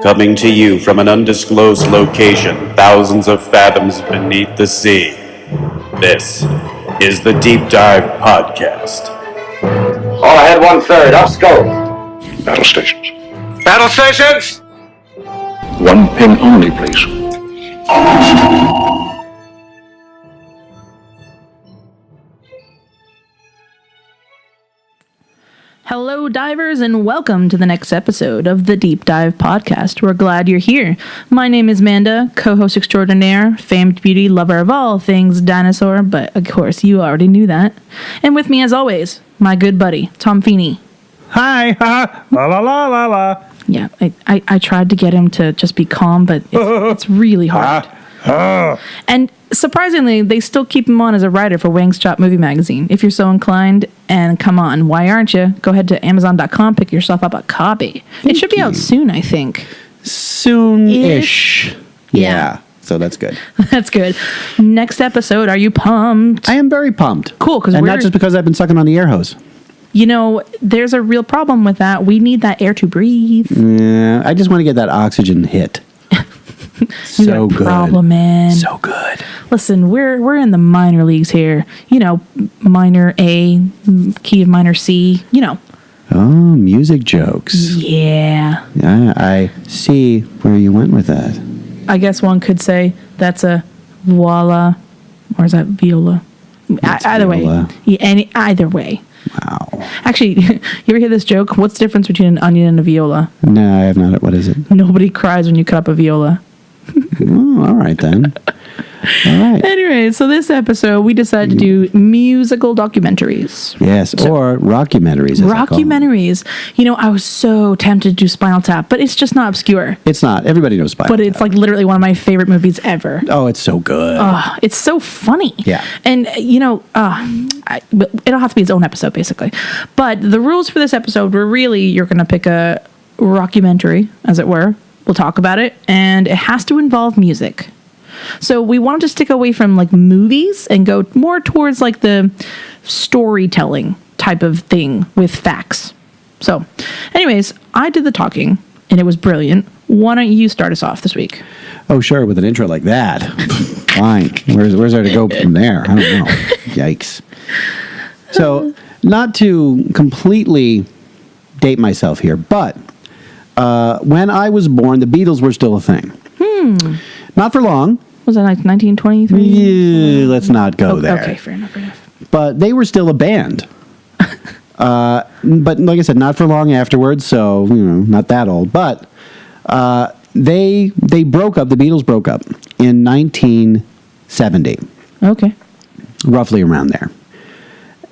Coming to you from an undisclosed location, thousands of fathoms beneath the sea. This is the Deep Dive Podcast. All ahead, 1/3, up scope. Battle stations. Battle stations! One pin only, please. Hello, divers, and welcome to the next episode of the Deep Dive Podcast. We're glad you're here. My name is MANDA, co-host extraordinaire, famed beauty, lover of all things dinosaur, but of course you already knew that. And with me, as always, my good buddy, Tom Feeney. Hi, ha, la la la la la. Yeah, I tried to get him to just be calm, but it's really hard. And surprisingly, they still keep him on as a writer for Wang's Chop Movie Magazine. If you're so inclined, and come on, why aren't you? Go ahead to Amazon.com, pick yourself up a copy. It should be out soon, I think. Soon-ish. Yeah. So that's good. That's good. Next episode, are you pumped? I am very pumped. Cool, because and not just because I've been sucking on the air hose. You know, there's a real problem with that. We need that air to breathe. Yeah, I just want to get that oxygen hit. So got a good. Problem, man. So good. Listen, we're in the minor leagues here. You know, minor A, key of minor C. You know. Oh, music jokes. Yeah. I see where you went with that. I guess one could say that's a voila, or is that viola? Either viola. way. Yeah, either way. Wow. Actually, you ever hear this joke? What's the difference between an onion and a viola? No, I have not. What is it? Nobody cries when you cut up a viola. Oh, all right then. All right. Anyway, so this episode, we decided to do musical documentaries. Yes, or rockumentaries. Rockumentaries. You know, I was so tempted to do Spinal Tap, but it's just not obscure. It's not. Everybody knows Spinal Tap. But it's like literally one of my favorite movies ever. Oh, it's so good. It's so funny. Yeah. And, you know, but it'll have to be its own episode, basically. But the rules for this episode were really, you're going to pick a rockumentary, as it were. We'll talk about it, and it has to involve music. So we wanted to stick away from like movies and go more towards like the storytelling type of thing with facts. So anyways, I did the talking and it was brilliant. Why don't you start us off this week? Oh, sure. With an intro like that. Fine. Where's there to go from there? I don't know. Yikes. So not to completely date myself here, but when I was born, the Beatles were still a thing. Not for long. Was that like 1923? Yeah, let's not go there. Okay, fair enough. But they were still a band. But like I said, not for long afterwards, so, you know, not that old. But they broke up, the Beatles broke up in 1970. Okay. Roughly around there.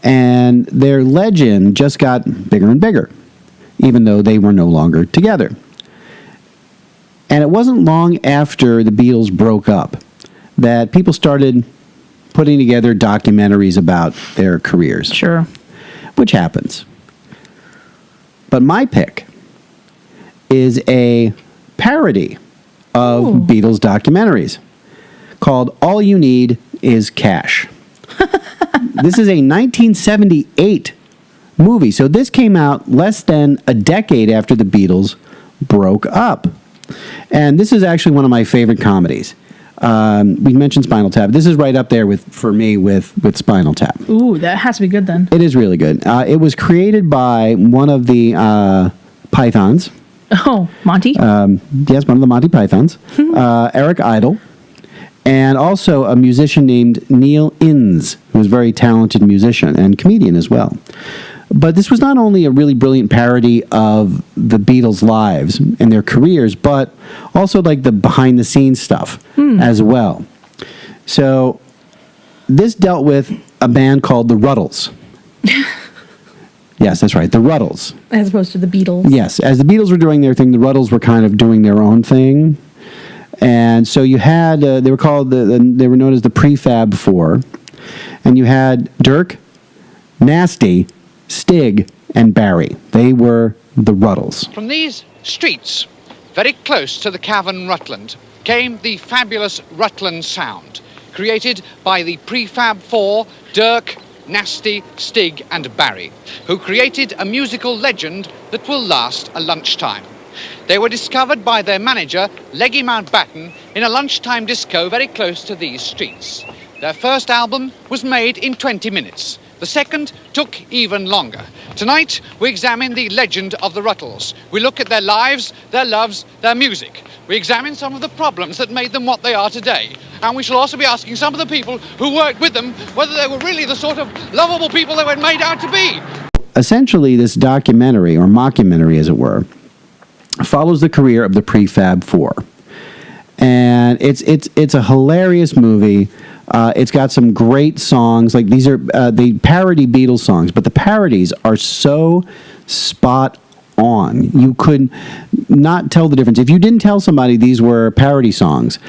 And their legend just got bigger and bigger, even though they were no longer together. And it wasn't long after the Beatles broke up that people started putting together documentaries about their careers. Sure. Which happens. But my pick is a parody of Beatles documentaries called All You Need Is Cash. This is a 1978 movie. So this came out less than a decade after the Beatles broke up. And this is actually one of my favorite comedies. We mentioned Spinal Tap. This is right up there for me with Spinal Tap. Ooh, that has to be good then. It is really good. It was created by one of the Pythons. Oh, Monty? Yes, one of the Monty Pythons. Eric Idle. And also a musician named Neil Innes, who was a very talented musician and comedian as well. But this was not only a really brilliant parody of the Beatles' lives and their careers, but also like the behind-the-scenes stuff as well. So this dealt with a band called the Ruddles. Yes, that's right. The Ruddles. As opposed to the Beatles. Yes, as the Beatles were doing their thing, the Ruddles were kind of doing their own thing. And so you had, they were called, they were known as the Prefab Four. And you had Dirk, Nasty, Stig, and Barry. They were the Ruddles. From these streets, very close to the cavern Rutland, came the fabulous Rutland sound, created by the Prefab Four, Dirk, Nasty, Stig, and Barry, who created a musical legend that will last a lunchtime. They were discovered by their manager, Leggy Mountbatten, in a lunchtime disco very close to these streets. Their first album was made in 20 minutes. The second took even longer. Tonight, we examine the legend of the Ruttles. We look at their lives, their loves, their music. We examine some of the problems that made them what they are today. And we shall also be asking some of the people who worked with them whether they were really the sort of lovable people they were made out to be. Essentially, this documentary, or mockumentary as it were, follows the career of the Prefab Four. And it's a hilarious movie. It's got some great songs. Like, these are they parody Beatles songs, but the parodies are so spot on. You could not tell the difference. If you didn't tell somebody these were parody songs,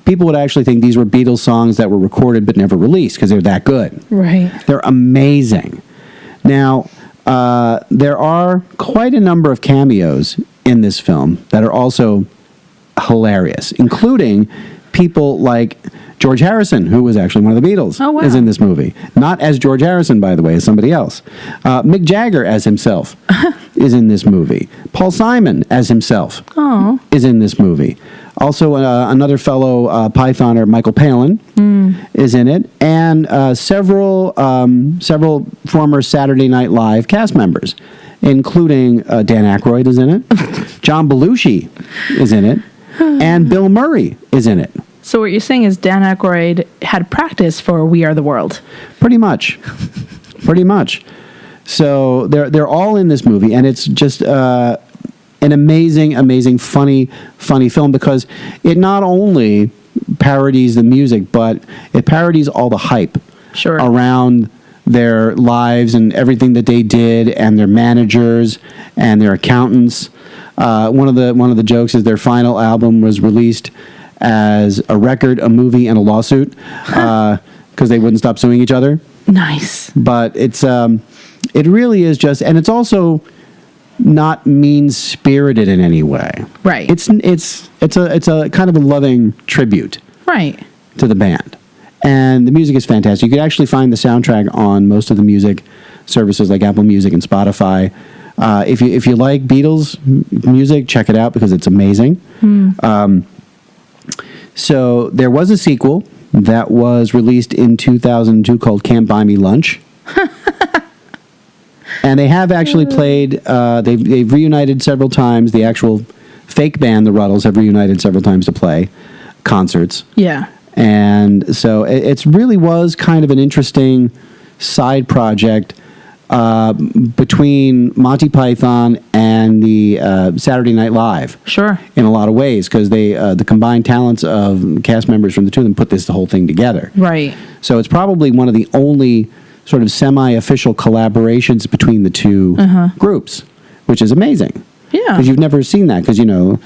people would actually think these were Beatles songs that were recorded but never released because they're that good. Right. They're amazing. Now, there are quite a number of cameos in this film that are also hilarious, including people like George Harrison, who was actually one of the Beatles, oh, wow. is in this movie. Not as George Harrison, by the way, as somebody else. Mick Jagger as himself is in this movie. Paul Simon as himself is in this movie. Also, another fellow Pythoner, Michael Palin, is in it, and several former Saturday Night Live cast members, including Dan Aykroyd is in it, John Belushi is in it, and Bill Murray is in it. So what you're saying is Dan Aykroyd had practice for We Are the World. Pretty much. Pretty much. So they're all in this movie, and it's just an amazing, funny film, because it not only parodies the music, but it parodies all the hype around their lives and everything that they did, and their managers and their accountants. One of the jokes is their final album was released as a record, a movie, and a lawsuit, because they wouldn't stop suing each other. Nice. But it really is just, and it's also not mean-spirited in any way. Right. It's a kind of a loving tribute. Right. To the band. And the music is fantastic. You can actually find the soundtrack on most of the music services like Apple Music and Spotify. If you like Beatles music, check it out because it's amazing. So there was a sequel that was released in 2002 called Can't Buy Me Lunch. And they have actually played, they've reunited several times. The actual fake band, the Ruddles, have reunited several times to play concerts. Yeah. And so it really was kind of an interesting side project between Monty Python and the Saturday Night Live. Sure. In a lot of ways, because they the combined talents of cast members from the two of them put the whole thing together. Right. So it's probably one of the only sort of semi-official collaborations between the two groups, which is amazing. Yeah. Because you've never seen that, because, you know,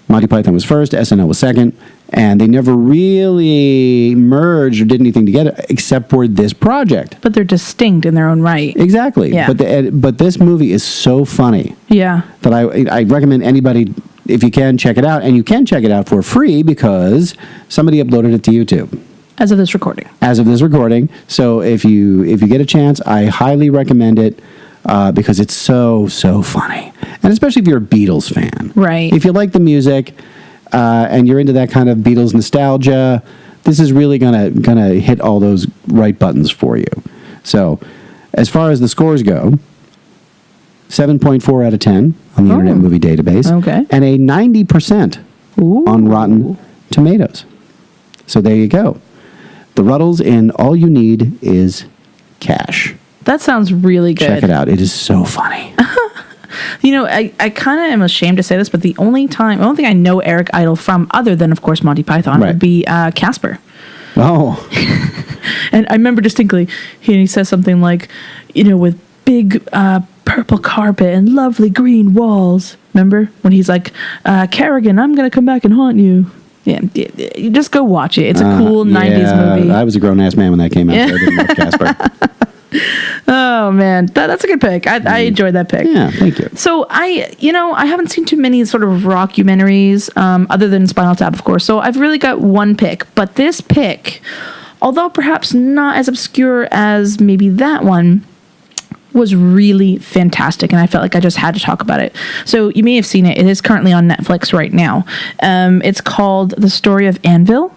Monty Python was first, SNL was second, and they never really merged or did anything together except for this project. But they're distinct in their own right. Exactly. Yeah. But this movie is so funny. Yeah. That I recommend anybody, if you can, check it out. And you can check it out for free because somebody uploaded it to YouTube. As of this recording. As of this recording. So if you get a chance, I highly recommend it. Because it's so funny, and especially if you're a Beatles fan, right? If you like the music and you're into that kind of Beatles nostalgia, this is really gonna hit all those right buttons for you. So, as far as the scores go, 7.4 out of 10 on the Internet Movie Database, and a 90% on Rotten Tomatoes. So there you go, The Ruddles, and All You Need Is Cash. That sounds really good. Check it out. It is so funny. You know, I kind of am ashamed to say this, but the only thing I know Eric Idle from, other than, of course, Monty Python, would be Casper. Oh. And I remember distinctly, he says something like, you know, with big purple carpet and lovely green walls. Remember when he's like, Kerrigan, I'm going to come back and haunt you. Yeah, you just go watch it. It's a cool 90s movie. I was a grown-ass man when that came out, so I didn't watch Casper. Oh, man. That's a good pick. I enjoyed that pick. Yeah, thank you. So I haven't seen too many sort of rockumentaries other than Spinal Tap, of course. So I've really got one pick. But this pick, although perhaps not as obscure as maybe that one, was really fantastic, and I felt like I just had to talk about it. So you may have seen it. It is currently on Netflix right now. It's called The Story of Anvil.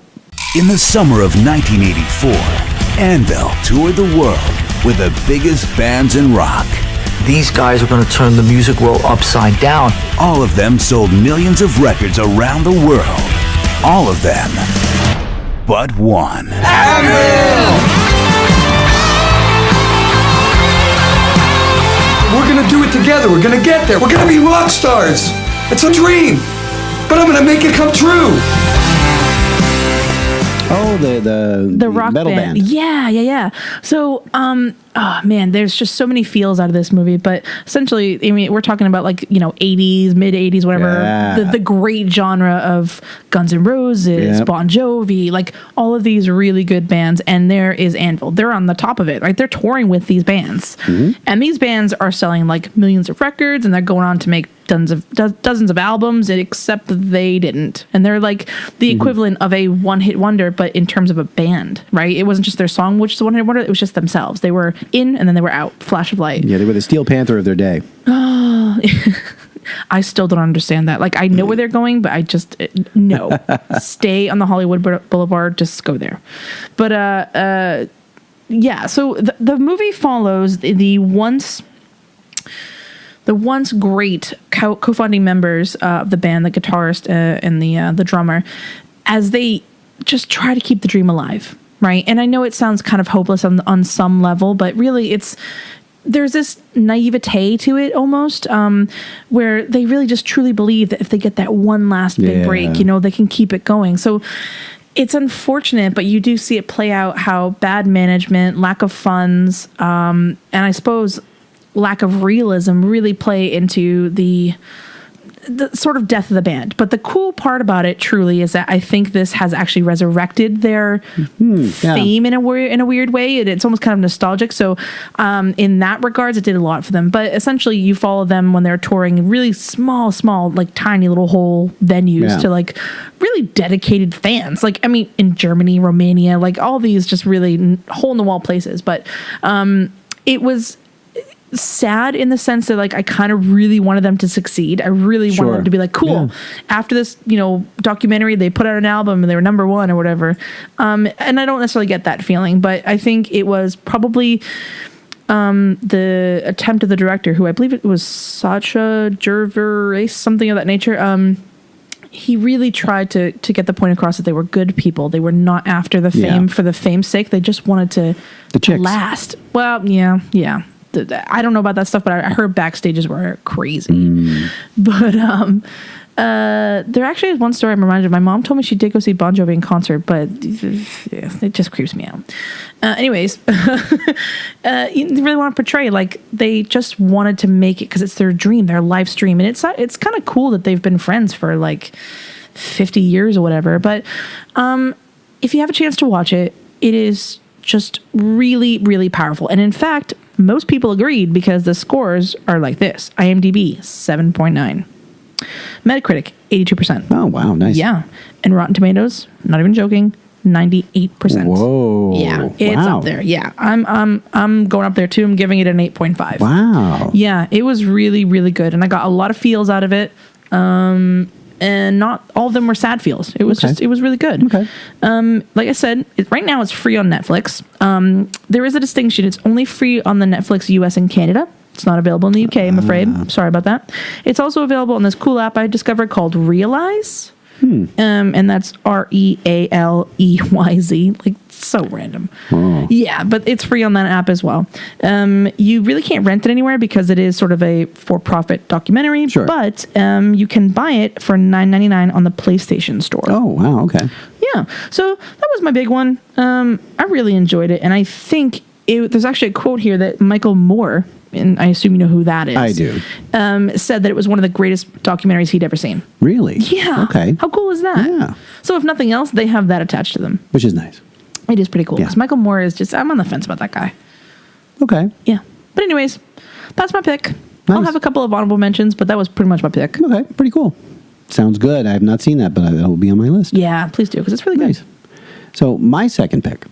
In the summer of 1984, Anvil toured the world with the biggest bands in rock. These guys are going to turn the music world upside down. All of them sold millions of records around the world. All of them, but one. Anvil! We're gonna do it together. We're gonna get there. We're gonna be rock stars. It's a dream, but I'm gonna make it come true. Oh, the rock metal band. Yeah. So, oh man, there's just so many feels out of this movie. But essentially, I mean, we're talking about like 80s, mid 80s, whatever. Yeah. The great genre of Guns N' Roses, Yep. Bon Jovi, like all of these really good bands. And there is Anvil. They're on the top of it, right? They're touring with these bands, and these bands are selling like millions of records, and they're going on to make dozens of albums, except they didn't. And they're like the equivalent of a one-hit wonder, but in terms of a band, right? It wasn't just their song which is a one-hit wonder, it was just themselves. They were in and then they were out. Flash of light. Yeah, they were the Steel Panther of their day. I still don't understand that. Like, I know where they're going, but I just no. Stay on the Hollywood Boulevard, just go there. But yeah, so the movie follows the once great co-founding members of the band, the guitarist and the drummer, as they just try to keep the dream alive, right? And I know it sounds kind of hopeless on some level, but really there's this naivete to it almost, where they really just truly believe that if they get that one last big break, they can keep it going. So it's unfortunate, but you do see it play out how bad management, lack of funds, and I suppose lack of realism really play into the sort of death of the band. But the cool part about it truly is that I think this has actually resurrected their fame in a weird way. It's almost kind of nostalgic. So in that regards, it did a lot for them. But essentially you follow them when they're touring really small, like tiny little whole venues to like really dedicated fans. Like, I mean, in Germany, Romania, like all these just really hole in the wall places. But it was sad in the sense that like I kind of really wanted them to succeed. I really wanted them to be like, cool. Yeah. After this, documentary, they put out an album and they were number one or whatever. And I don't necessarily get that feeling, but I think it was probably the attempt of the director, who I believe it was Sacha Gervais, something of that nature. He really tried to get the point across that they were good people. They were not after the fame for the fame's sake. They just wanted to last. Well, yeah. I don't know about that stuff, but I heard backstages were crazy. But there actually is one story I'm reminded of. My mom told me she did go see Bon Jovi in concert, but it just creeps me out. Anyways, you really want to portray like they just wanted to make it because it's their dream, their live stream, and it's kind of cool that they've been friends for like 50 years or whatever. But if you have a chance to watch it, it is just really, really powerful. And in fact, most people agreed because the scores are like this. IMDb, 7.9. Metacritic, 82%. Oh, wow. Nice. Yeah. And Rotten Tomatoes, not even joking, 98%. Whoa. Yeah. It's up there. Yeah. I'm going up there too. I'm giving it an 8.5. Wow. Yeah. It was really, really good. And I got a lot of feels out of it. And not all of them were sad feels. It was it was really good. Okay. Like I said, right now it's free on Netflix. There is a distinction. It's only free on the Netflix US and Canada. It's not available in the UK, I'm afraid. Sorry about that. It's also available on this cool app I discovered called Realize. And that's REALEYZ. Like, so random. Oh. Yeah, but it's free on that app as well. You really can't rent it anywhere because it is sort of a for-profit documentary. Sure. But you can buy it for $9.99 on the PlayStation Store. Oh, wow. Okay. Yeah. So that was my big one. I really enjoyed it. And I think there's actually a quote here that Michael Moore and I assume you know who that is. I do. Said that it was one of the greatest documentaries he'd ever seen. Really? Yeah. Okay. How cool is that? Yeah. So if nothing else, they have that attached to them. Which is nice. It is pretty cool. Yeah. Because Michael Moore is just, I'm on the fence about that guy. Okay. Yeah. But anyways, that's my pick. I'll have a couple of honorable mentions, but that was pretty much my pick. Okay. Pretty cool. Sounds good. I have not seen that, but that will be on my list. Yeah, please do, because it's really Nice. good. So my second pick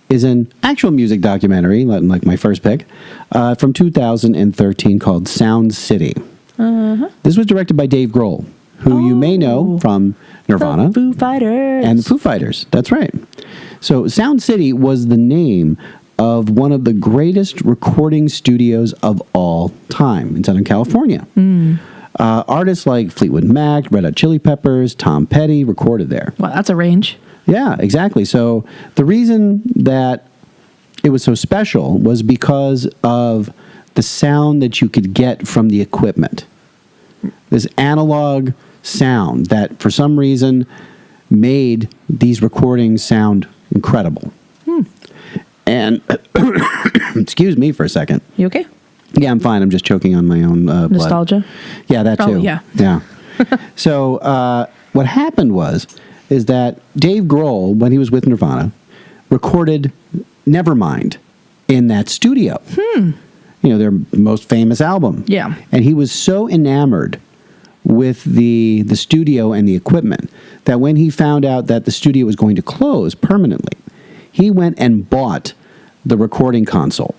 is an actual music documentary, like my first pick, from 2013 called Sound City. This was directed by Dave Grohl, who you may know from Nirvana. The Foo Fighters. And the Foo Fighters. That's right. So Sound City was the name of one of the greatest recording studios of all time in Southern California. Artists like Fleetwood Mac, Red Hot Chili Peppers, Tom Petty recorded there. Well, that's a range. Yeah, exactly. So the reason that it was so special was because of the sound that you could get from the equipment. This analog sound that for some reason made these recordings sound incredible. And excuse me for a second. You okay? Yeah, I'm fine. I'm just choking on my own blood. Nostalgia? Yeah, that too. Oh, yeah. Yeah. So what happened is that Dave Grohl, when he was with Nirvana, recorded Nevermind in that studio. You know, their most famous album. Yeah. And he was so enamored with the studio and the equipment that when he found out that the studio was going to close permanently, he went and bought the recording console.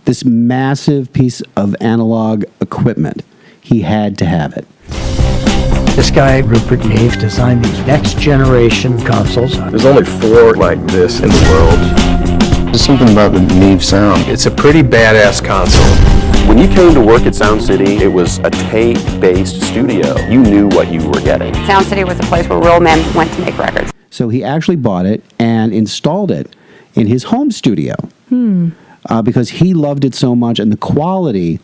This massive piece of analog equipment. He had to have it. This guy, Rupert Neve, designed these next generation consoles. There's only 4 like this in the world. There's something about the Neve sound. It's a pretty badass console. When you came to work at Sound City, it was a tape-based studio. You knew what you were getting. Sound City was a place where real men went to make records. So he actually bought it and installed it in his home studio because he loved it so much, and the quality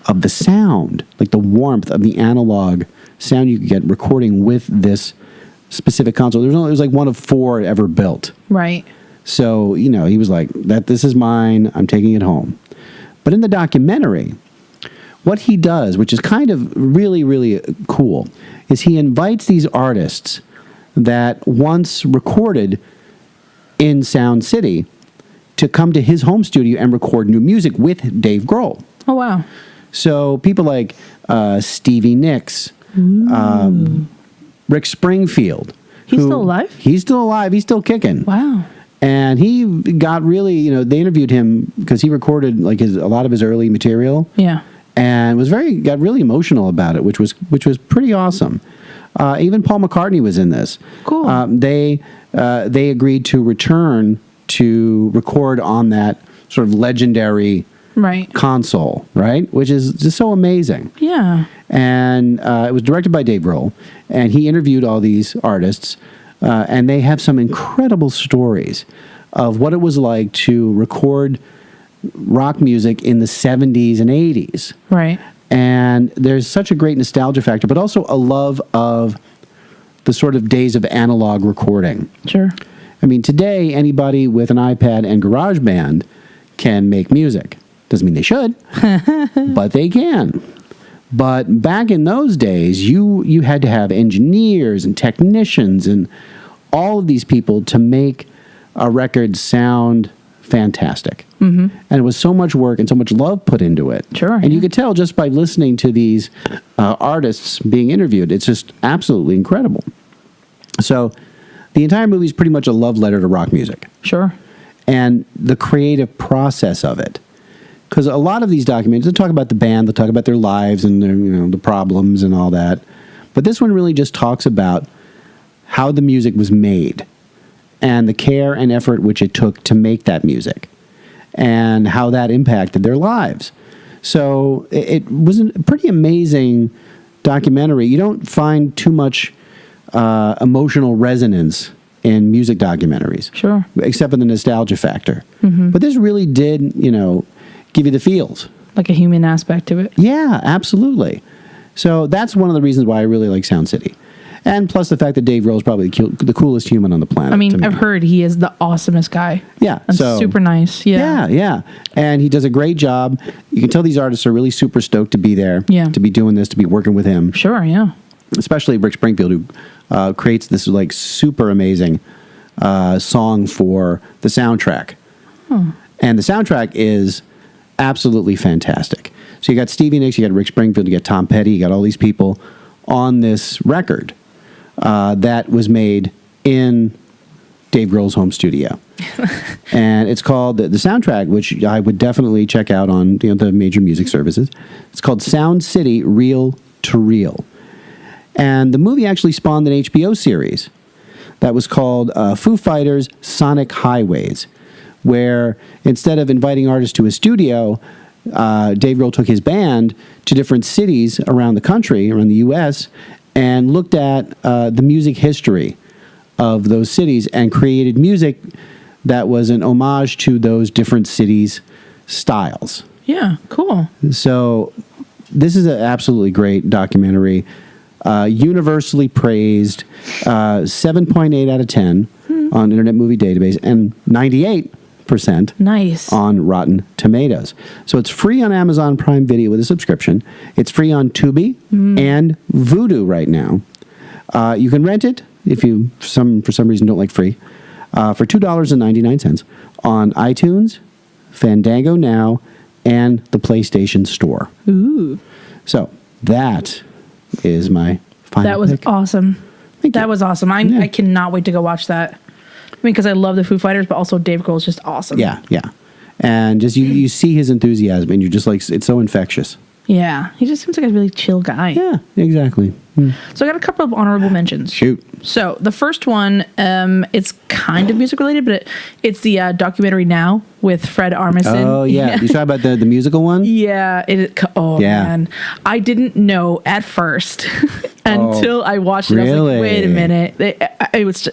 of the sound, like the warmth of the analog sound you could get recording with this specific console. It was like one of 4 ever built. Right. So, you know, he was like, this is mine, I'm taking it home. But in the documentary, what he does, which is kind of really, really cool, is he invites these artists that once recorded in Sound City to come to his home studio and record new music with Dave Grohl. Oh, wow. So people like Stevie Nicks, Rick Springfield. He's still alive? He's still alive. He's still kicking. Wow. And he got really, you know, they interviewed him because he recorded like a lot of his early material. Yeah. And got really emotional about it, which was pretty awesome. Even Paul McCartney was in this. Cool. They agreed to return to record on that sort of legendary console, right? Which is just so amazing. Yeah. And it was directed by Dave Grohl, and he interviewed all these artists, and they have some incredible stories of what it was like to record rock music in the 70s and 80s. Right. And there's such a great nostalgia factor, but also a love of the sort of days of analog recording. Sure. I mean, today, anybody with an iPad and GarageBand can make music. Doesn't mean they should, but they can. But back in those days, you had to have engineers and technicians and all of these people to make a record sound fantastic. And it was so much work and so much love put into it. Sure. And you could tell just by listening to these artists being interviewed, it's just absolutely incredible. So the entire movie is pretty much a love letter to rock music. Sure. And the creative process of it. Because a lot of these documentaries, they'll talk about the band, they'll talk about their lives and their, you know, the problems and all that. But this one really just talks about how the music was made and the care and effort which it took to make that music and how that impacted their lives. So it was a pretty amazing documentary. You don't find too much emotional resonance in music documentaries. Sure. Except for the nostalgia factor. But this really did, you know, give you the feels. Like a human aspect to it. Yeah, absolutely. So that's one of the reasons why I really like Sound City. And plus the fact that Dave Grohl is probably the coolest human on the planet. I mean, I've heard he is the awesomest guy. Yeah. And super nice. Yeah. Yeah. And he does a great job. You can tell these artists are really super stoked to be there. Yeah. To be doing this, to be working with him. Sure, yeah. Especially Rick Springfield, who creates this like super amazing song for the soundtrack. And the soundtrack is absolutely fantastic. So you got Stevie Nicks, you got Rick Springfield, you got Tom Petty, you got all these people on this record that was made in Dave Grohl's home studio. And it's called the soundtrack, which I would definitely check out on the major music services. It's called Sound City Reel to Reel. And the movie actually spawned an HBO series that was called Foo Fighters Sonic Highways, where instead of inviting artists to a studio, Dave Grohl took his band to different cities around the country, around the U.S., and looked at the music history of those cities and created music that was an homage to those different cities' styles. Yeah, cool. So this is an absolutely great documentary. Universally praised, 7.8 out of 10 on Internet Movie Database, and 98% nice on Rotten Tomatoes. So it's free on Amazon Prime Video with a subscription. It's free on Tubi and Vudu right now. You can rent it if you for some reason don't like free for $2.99 on iTunes, Fandango Now, and the PlayStation Store. Ooh. So that is my final That was pick. awesome. That was awesome. I cannot wait to go watch that. I mean, because I love the Foo Fighters, but also Dave Grohl is just awesome. Yeah. And just you see his enthusiasm, and you're just like, it's so infectious. Yeah. He just seems like a really chill guy. Yeah, exactly. So I got a couple of honorable mentions. Shoot. So the first one, it's kind of music related, but it's the documentary Now with Fred Armisen. Oh, yeah. You talking about the musical one? Yeah. Man. I didn't know at first until I watched it. Really? I was like, wait a minute.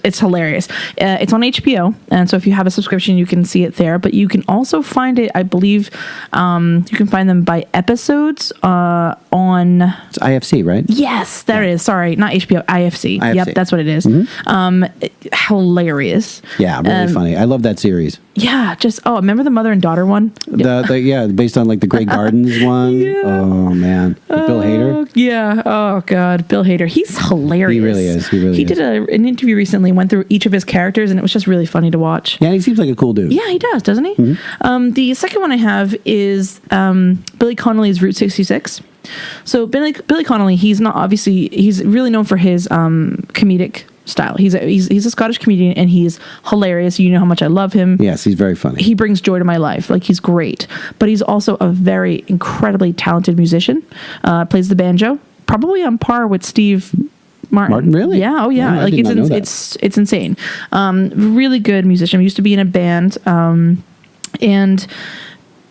It's hilarious. It's on HBO. And so if you have a subscription, you can see it there. But you can also find it, I believe, you can find them by episodes on... It's IFC, right? Yes, there it is. Sorry, not HBO, IFC. Yep, that's what it is. Hilarious. Yeah, really funny. I love that series. Yeah, remember the mother and daughter one? Based on like the Grey Gardens one. Yeah. Oh man, with Bill Hader. Yeah. Oh god, Bill Hader. He's hilarious. He really is. He did an interview recently. Went through each of his characters, and it was just really funny to watch. Yeah, he seems like a cool dude. Yeah, he does, doesn't he? The second one I have is Billy Connolly's Route 66. So Billy Connolly, he's really known for his comedic style. He's a Scottish comedian, and he's hilarious. You know how much I love him. Yes, he's very funny. He brings joy to my life. Like, he's great. But he's also a very incredibly talented musician. Plays the banjo, probably on par with Steve Martin. Really? Yeah. Oh, yeah. No, like, it's insane. Really good musician. He used to be in a band, and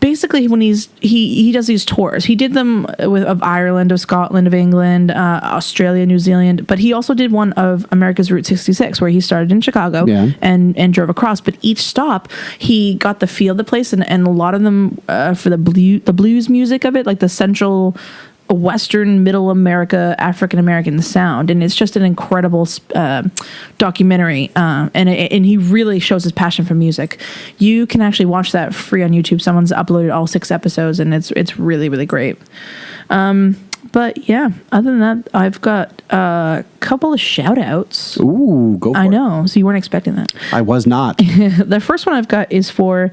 basically when he does these tours, he did them of Ireland, of Scotland, of England, Australia, New Zealand, but he also did one of America's Route 66, where he started in Chicago and drove across. But each stop, he got the feel of the place, and a lot of them for the blues music of it, like the central Western, Middle America, African American sound, and it's just an incredible documentary. And he really shows his passion for music. You can actually watch that free on YouTube. Someone's uploaded all 6 episodes, and it's really, really great. But yeah, other than that, I've got a couple of shout outs. Ooh, go for it. I know. So you weren't expecting that. I was not. The first one I've got is for a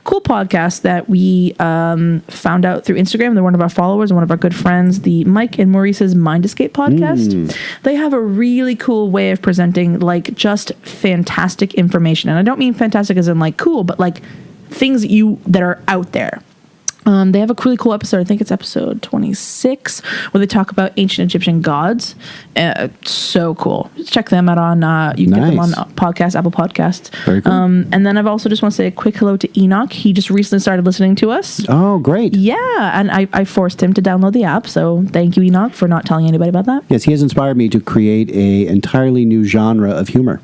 cool podcast that we found out through Instagram. They're one of our followers and one of our good friends, the Mike and Maurice's Mind Escape podcast. They have a really cool way of presenting like just fantastic information. And I don't mean fantastic as in like cool, but like things that are out there. They have a really cool episode. I think it's episode 26, where they talk about ancient Egyptian gods. So cool. Just check them out on, you can get them on podcasts, Apple Podcasts. Very cool. And then I've also just want to say a quick hello to Enoch. He just recently started listening to us. Oh, great. Yeah. And I forced him to download the app. So thank you, Enoch, for not telling anybody about that. Yes, he has inspired me to create a entirely new genre of humor.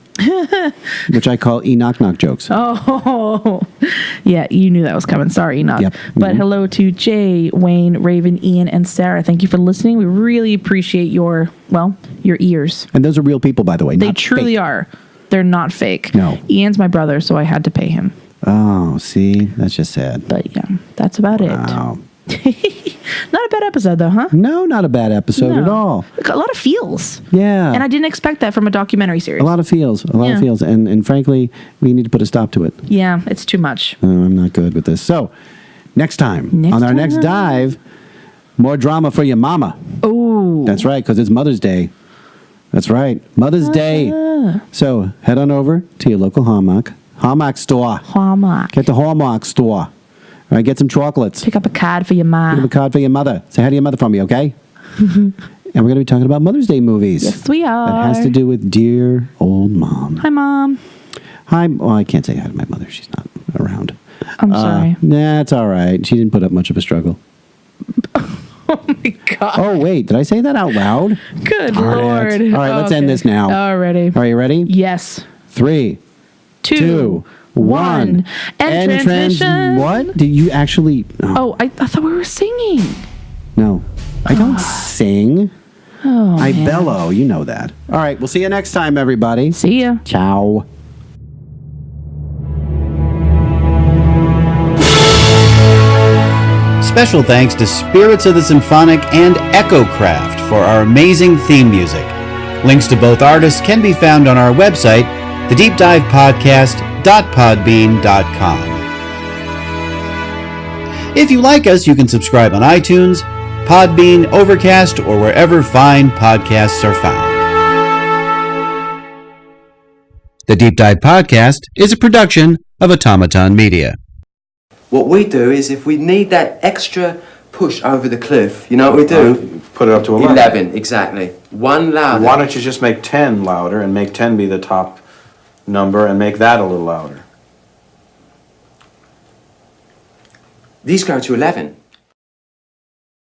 which I call E-knock-knock jokes. Oh, yeah, you knew that was coming. Sorry, Enoch. Yep. But hello to Jay, Wayne, Raven, Ian, and Sarah. Thank you for listening. We really appreciate your ears. And those are real people, by the way. They truly are. They're not fake. No. Ian's my brother, so I had to pay him. Oh, see? That's just sad. But yeah, that's about Wow. it. Not a bad episode, though, huh? No, not a bad episode at all. A lot of feels. Yeah. And I didn't expect that from a documentary series. A lot of feels. A lot of feels. And frankly, we need to put a stop to it. Yeah, it's too much. I'm not good with this. So, next time, on our next dive, more drama for your mama. Oh. That's right, because it's Mother's Day. That's right, Mother's Day. So, head on over to your local Hallmark store. Hallmark. Get the Hallmark store. All right, get some chocolates. Pick up a card for your ma. Pick up a card for your mother. Say hi to your mother for me, okay? And we're going to be talking about Mother's Day movies. Yes, we are. That has to do with dear old mom. Hi, Mom. Hi. Well, I can't say hi to my mother. She's not around. I'm sorry. Nah, it's all right. She didn't put up much of a struggle. Oh, my God. Oh, wait. Did I say that out loud? Good Darn Lord. it. All right, let's end this now. Alrighty. Are you ready? Yes. 3, 2, 1. End transmission. What? Did you actually... Oh, I thought we were singing. No. I don't sing. Oh, I man. bellow. You know that. All right. We'll see you next time, everybody. See ya. Ciao. Special thanks to Spirits of the Symphonic and EchoCraft for our amazing theme music. Links to both artists can be found on our website, thedeepdivepodcast.podbean.com. If you like us, you can subscribe on iTunes, Podbean, Overcast, or wherever fine podcasts are found. The Deep Dive Podcast is a production of Automaton Media. What we do is if we need that extra push over the cliff, you know what we do? Put it up to 11. 11, exactly. One louder. Why don't you just make 10 louder and make 10 be the top number and make that a little louder? These go to 11.